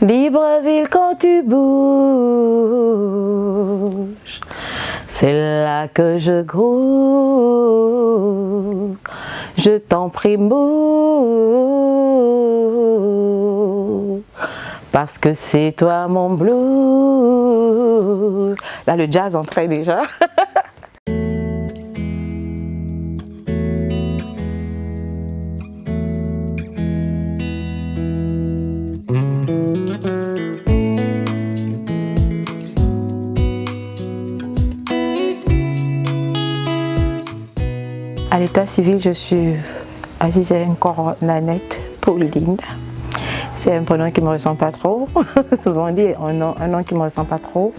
Libreville quand tu bouges, c'est là que je grouille. Je t'en prie, bouge, parce que c'est toi mon blues. Là, le jazz entrait déjà. À l'état civil, je suis Aziza encore Nanette Pauline. C'est un prénom qui ne me ressemble pas trop. Souvent on dit un nom qui ne me ressemble pas trop.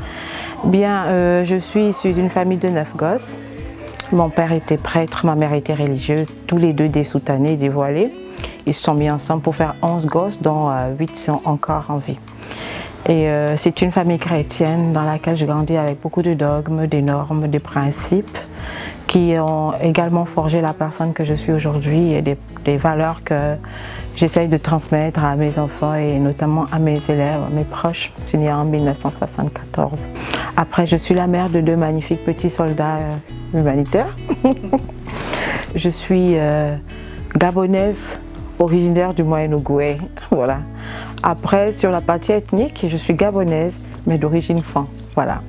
Bien, je suis issue d'une famille de 9 gosses. Mon père était prêtre, ma mère était religieuse, tous les deux des soutanés, dévoilés. Ils se sont mis ensemble pour faire 11 gosses, dont 8 sont encore en vie. Et c'est une famille chrétienne dans laquelle je grandis avec beaucoup de dogmes, des normes, des principes qui ont également forgé la personne que je suis aujourd'hui et des valeurs que j'essaye de transmettre à mes enfants et notamment à mes élèves, à mes proches. Je suis née en 1974. Après, je suis la mère de 2 magnifiques petits soldats humanitaires. Je suis gabonaise, originaire du Moyen-Ogooué. Voilà. Après, sur la partie ethnique, je suis gabonaise, mais d'origine Fan. Voilà.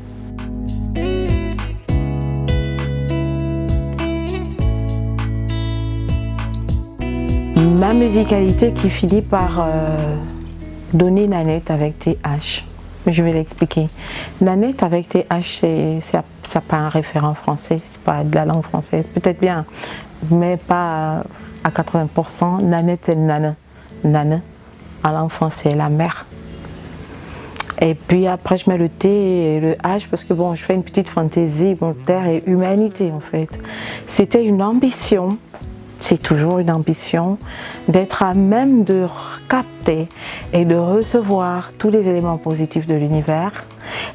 Ma musicalité qui finit par donner Nanette avec TH. Je vais l'expliquer. Nanette avec TH, c'est pas un référent français, c'est pas de la langue française. Peut-être bien, mais pas à 80%. Nanette, c'est Nana. Nana, en langue française, c'est la mère. Et puis après, je mets le T et le H parce que bon, je fais une petite fantaisie, bon, terre et humanité en fait. C'était une ambition. C'est toujours une ambition d'être à même de capter et de recevoir tous les éléments positifs de l'univers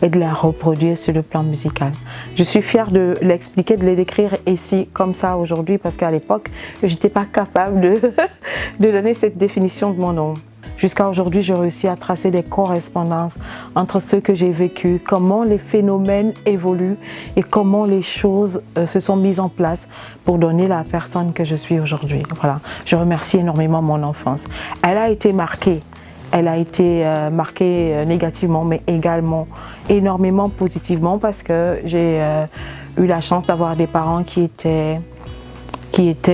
et de les reproduire sur le plan musical. Je suis fière de l'expliquer, de les décrire ici comme ça aujourd'hui parce qu'à l'époque, je n'étais pas capable de donner cette définition de mon nom. Jusqu'à aujourd'hui, j'ai réussi à tracer des correspondances entre ce que j'ai vécu, comment les phénomènes évoluent et comment les choses se sont mises en place pour donner la personne que je suis aujourd'hui. Voilà. Je remercie énormément mon enfance. Elle a été marquée. Elle a été marquée négativement, mais également énormément positivement parce que j'ai eu la chance d'avoir des parents qui étaient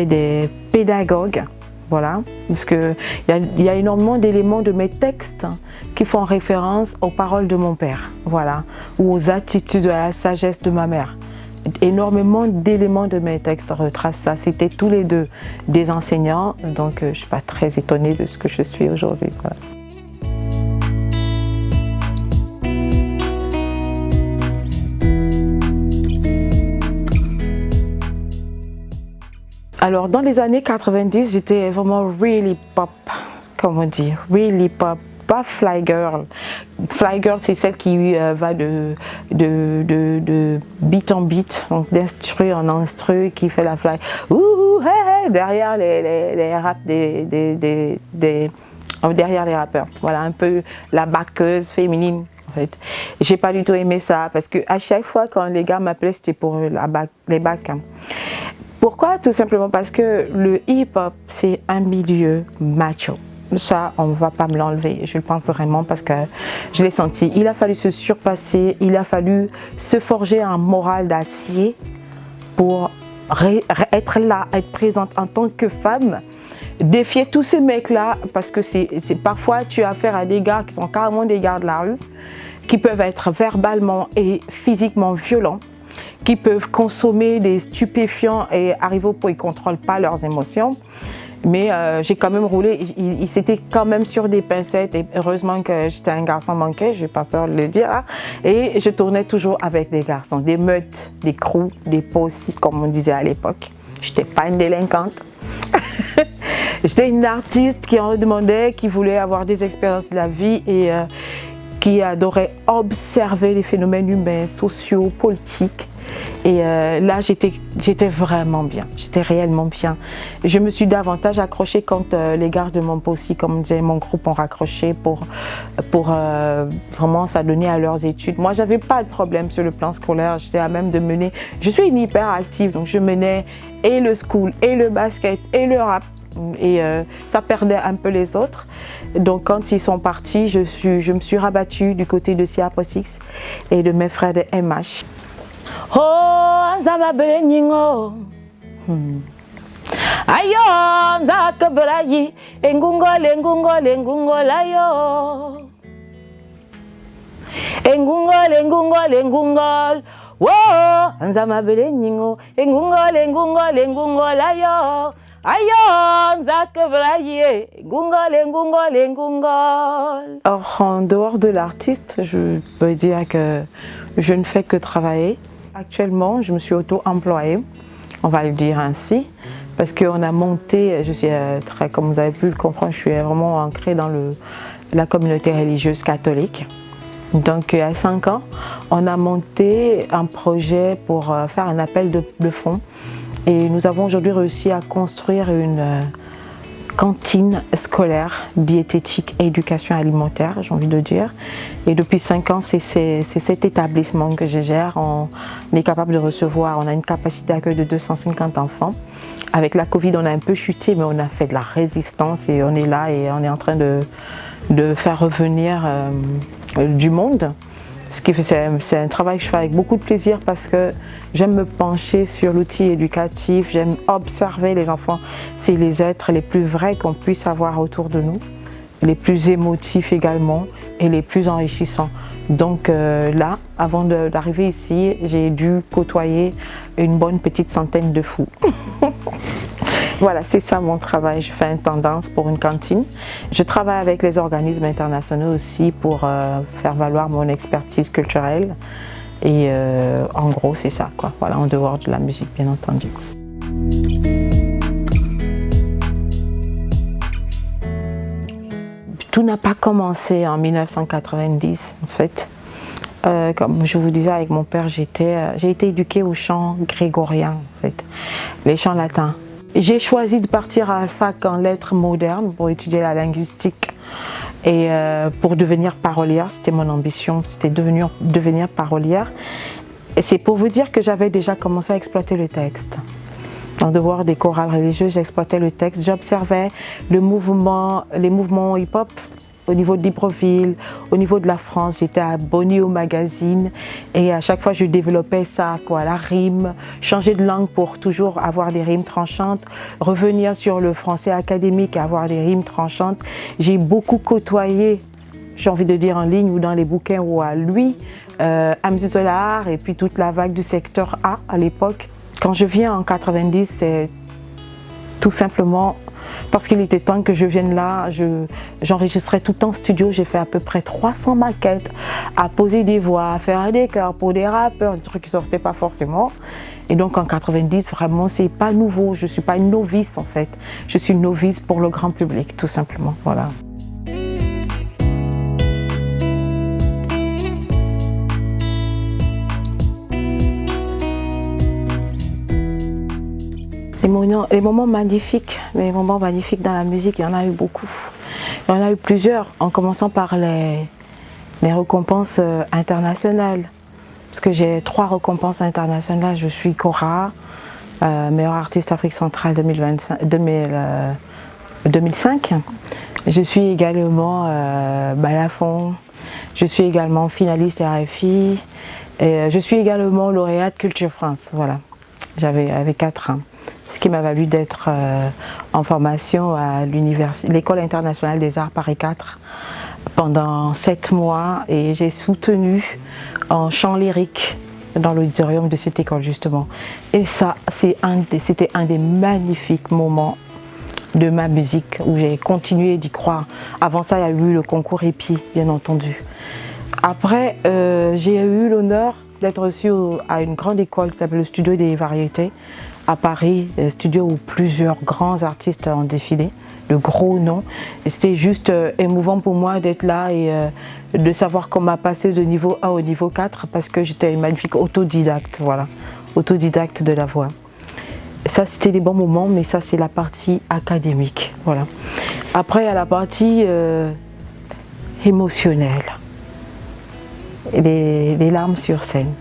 des pédagogues. Voilà, parce qu'il y a énormément d'éléments de mes textes qui font référence aux paroles de mon père, voilà, ou aux attitudes, à la sagesse de ma mère. Énormément d'éléments de mes textes retracent ça. C'était tous les deux des enseignants, donc je ne suis pas très étonnée de ce que je suis aujourd'hui. Voilà. Alors, dans les années 90, j'étais vraiment really pop, comme on dit, really pop, pas fly girl. Fly girl, c'est celle qui va de beat en beat, donc d'instru en instru, qui fait la fly. Ouh, hey, hey, derrière les raps derrière les rappeurs. Voilà, un peu la backeuse féminine. En fait, j'ai pas du tout aimé ça parce que à chaque fois quand les gars m'appelaient, c'était pour les bacs. Hein. Pourquoi? Tout simplement parce que le hip-hop, c'est un milieu macho. Ça, on ne va pas me l'enlever, je le pense vraiment parce que je l'ai senti. Il a fallu se surpasser, il a fallu se forger un moral d'acier pour être là, être présente en tant que femme, défier tous ces mecs-là parce que c'est parfois tu as affaire à des gars qui sont carrément des gars de la rue, qui peuvent être verbalement et physiquement violents, qui peuvent consommer des stupéfiants et arriver au point où ils ne contrôlent pas leurs émotions. Mais j'ai quand même roulé, c'était quand même sur des pincettes et heureusement que j'étais un garçon manqué, je n'ai pas peur de le dire. Hein. Et je tournais toujours avec des garçons, des meutes, des crews, des posses, comme on disait à l'époque. Je n'étais pas une délinquante. J'étais une artiste qui en demandait, qui voulait avoir des expériences de la vie et qui adorait observer les phénomènes humains, sociaux, politiques Et là, j'étais vraiment bien, j'étais réellement bien. Je me suis davantage accrochée quand les gars de mon aussi, comme disait mon groupe, ont raccroché pour vraiment s'adonner à leurs études. Moi, j'avais pas de problème sur le plan scolaire, j'étais à même de mener. Je suis une hyper active, donc je menais et le school, et le basket, et le rap. Et ça perdait un peu les autres. Donc quand ils sont partis, je me suis rabattue du côté de Siaposix et de mes frères de MH. Oh, nzama benyingo. Ayo, nzaka brayi, engungol, engungol, engungol, ayo. Engungol, engungol, engungol. Oh, nzama benyingo, engungol, engungol, engungol, ayo. Ayo, nzaka brayi, engungol, engungol, engungol. Or, en dehors de l'artiste, je peux dire que je ne fais que travailler. Actuellement, je me suis auto-employée, on va le dire ainsi, parce qu'on a monté, je suis très, comme vous avez pu le comprendre, je suis vraiment ancrée dans la communauté religieuse catholique. Donc, il y a 5 ans, on a monté un projet pour faire un appel de fonds. Et nous avons aujourd'hui réussi à construire une cantine scolaire, diététique et éducation alimentaire, j'ai envie de dire. Et depuis 5 ans, c'est cet établissement que je gère. On est capable de recevoir, on a une capacité d'accueil de 250 enfants. Avec la Covid, on a un peu chuté, mais on a fait de la résistance et on est là et on est en train de faire revenir du monde. C'est un travail que je fais avec beaucoup de plaisir parce que j'aime me pencher sur l'outil éducatif, j'aime observer les enfants. C'est les êtres les plus vrais qu'on puisse avoir autour de nous, les plus émotifs également et les plus enrichissants. Donc là, avant d'arriver ici, j'ai dû côtoyer une bonne petite centaine de fous. Voilà, c'est ça mon travail. Je fais une tendance pour une cantine. Je travaille avec les organismes internationaux aussi pour faire valoir mon expertise culturelle. Et en gros, c'est ça, quoi. Voilà, en dehors de la musique, bien entendu. Tout n'a pas commencé en 1990, en fait. Comme je vous disais, avec mon père, j'ai été éduquée au chant grégorien, en fait, les chants latins. J'ai choisi de partir à la fac en lettres modernes pour étudier la linguistique et pour devenir parolière. C'était mon ambition, c'était devenir parolière. Et c'est pour vous dire que j'avais déjà commencé à exploiter le texte. En devoir des chorales religieuses, j'exploitais le texte. J'observais les mouvements hip-hop au niveau de Libreville, au niveau de la France. J'étais abonnée au magazine et à chaque fois je développais ça, quoi, la rime, changer de langue pour toujours avoir des rimes tranchantes, revenir sur le français académique et avoir des rimes tranchantes. J'ai beaucoup côtoyé, j'ai envie de dire en ligne ou dans les bouquins ou à lui, Hamzi Solar et puis toute la vague du secteur A à l'époque. Quand je viens en 90, c'est tout simplement parce qu'il était temps que je vienne là. J'enregistrais tout en studio. J'ai fait à peu près 300 maquettes, à poser des voix, à faire des chœurs pour des rappeurs, des trucs qui ne sortaient pas forcément. Et donc en 90, vraiment, c'est pas nouveau. Je ne suis pas une novice en fait. Je suis une novice pour le grand public, tout simplement. Voilà. Les moments magnifiques dans la musique, il y en a eu beaucoup. Il y en a eu plusieurs, en commençant par les récompenses internationales. Parce que j'ai 3 récompenses internationales. Je suis Cora, meilleure artiste Afrique centrale 2005. Je suis également Balafon. Je suis également finaliste RFI. Et je suis également lauréate Culture France. Voilà, j'avais 4 ans. Ce qui m'a valu d'être en formation à l'École internationale des arts Paris 4 pendant 7 mois et j'ai soutenu en chant lyrique dans l'auditorium de cette école justement. Et ça, c'était un des magnifiques moments de ma musique où j'ai continué d'y croire. Avant ça, il y a eu le concours EPI, bien entendu. Après, j'ai eu l'honneur d'être reçue à une grande école qui s'appelle le Studio des Variétés à Paris, studio où plusieurs grands artistes ont défilé, de gros noms. C'était juste émouvant pour moi d'être là et de savoir qu'on m'a passé de niveau 1 au niveau 4 parce que j'étais une magnifique autodidacte, voilà. autodidacte de la voix. Ça, c'était des bons moments, mais ça, c'est la partie académique. Voilà. Après, il y a la partie émotionnelle. Les larmes sur scène.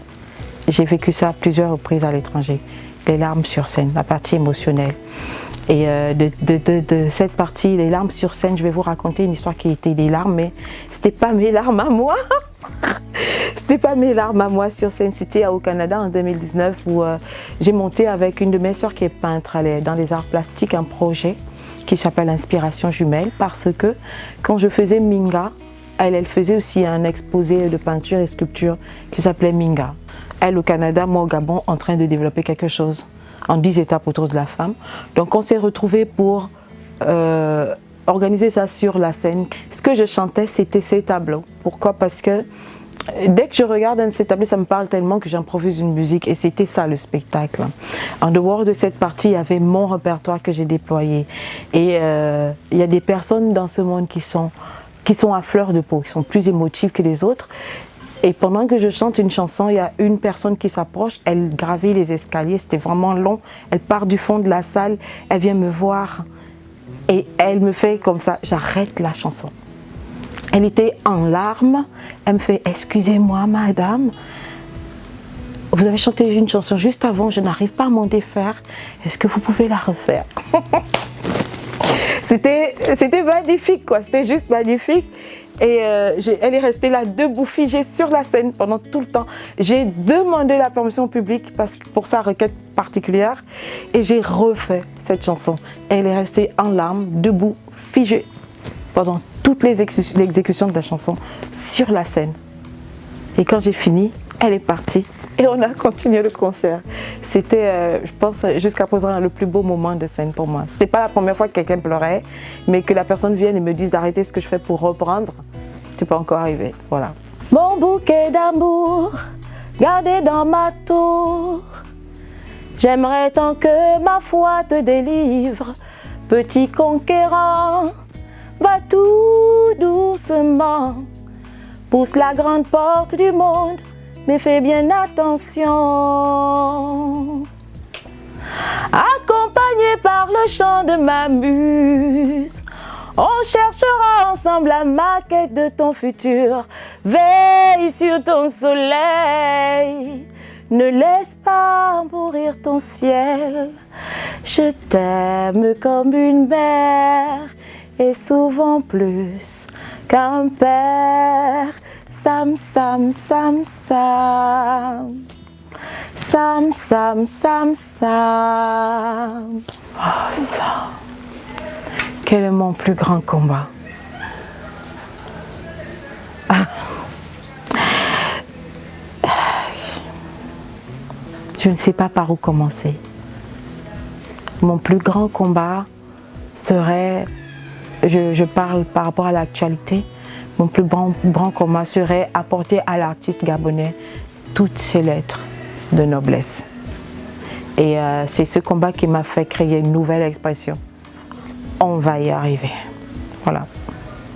J'ai vécu ça à plusieurs reprises à l'étranger. Les larmes sur scène, la partie émotionnelle. Et de cette partie, les larmes sur scène, je vais vous raconter une histoire qui était des larmes, mais c'était pas mes larmes à moi. C'était pas mes larmes à moi sur scène, c'était au Canada en 2019 où j'ai monté avec une de mes sœurs qui est peintre, elle est dans les arts plastiques, un projet qui s'appelle Inspiration Jumelle, parce que quand je faisais Minga, elle faisait aussi un exposé de peinture et sculpture qui s'appelait Minga. Elle au Canada, moi au Gabon, en train de développer quelque chose en 10 étapes autour de la femme. Donc on s'est retrouvés pour organiser ça sur la scène. Ce que je chantais, c'était ces tableaux. Pourquoi? Parce que dès que je regarde un de ces tableaux, ça me parle tellement que j'improvise une musique et c'était ça le spectacle. En dehors de cette partie, il y avait mon répertoire que j'ai déployé. Et il y a des personnes dans ce monde qui sont à fleur de peau, qui sont plus émotives que les autres. Et pendant que je chante une chanson, il y a une personne qui s'approche, elle gravit les escaliers, c'était vraiment long. Elle part du fond de la salle, elle vient me voir et elle me fait comme ça, j'arrête la chanson. Elle était en larmes, elle me fait « Excusez-moi madame, vous avez chanté une chanson juste avant, je n'arrive pas à m'en défaire, est-ce que vous pouvez la refaire ?» C'était magnifique quoi, c'était juste magnifique. Et elle est restée là debout, figée sur la scène pendant tout le temps. J'ai demandé la permission au public pour sa requête particulière et j'ai refait cette chanson. Elle est restée en larmes, debout, figée pendant toute l'exécution de la chanson sur la scène. Et quand j'ai fini, elle est partie et on a continué le concert. C'était, je pense, jusqu'à présent le plus beau moment de scène pour moi. C'était pas la première fois que quelqu'un pleurait, mais que la personne vienne et me dise d'arrêter ce que je fais pour reprendre, c'était pas encore arrivé. Voilà. Mon bouquet d'amour, gardé dans ma tour. J'aimerais tant que ma foi te délivre, petit conquérant. Va tout doucement, pousse la grande porte du monde, mais fais bien attention. Accompagné par le chant de ma muse, on cherchera ensemble la maquette de ton futur. Veille sur ton soleil, ne laisse pas mourir ton ciel. Je t'aime comme une mère et souvent plus qu'un père. Sam, sam, sam, sam. Sam, sam, sam, sam. Oh, ça. Quel est mon plus grand combat? Je ne sais pas par où commencer. Mon plus grand combat serait, je parle par rapport à l'actualité, mon plus grand combat serait apporter à l'artiste gabonais toutes ses lettres de noblesse. Et c'est ce combat qui m'a fait créer une nouvelle expression. On va y arriver. Voilà.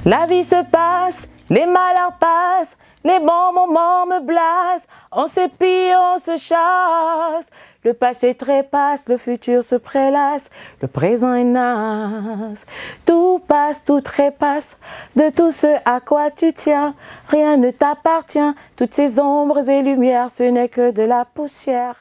La vie se passe, les malheurs passent, les bons moments me blasent, on s'épie, on se chasse. Le passé trépasse, le futur se prélasse, le présent est naze. Tout passe, tout trépasse, de tout ce à quoi tu tiens, rien ne t'appartient. Toutes ces ombres et lumières, ce n'est que de la poussière.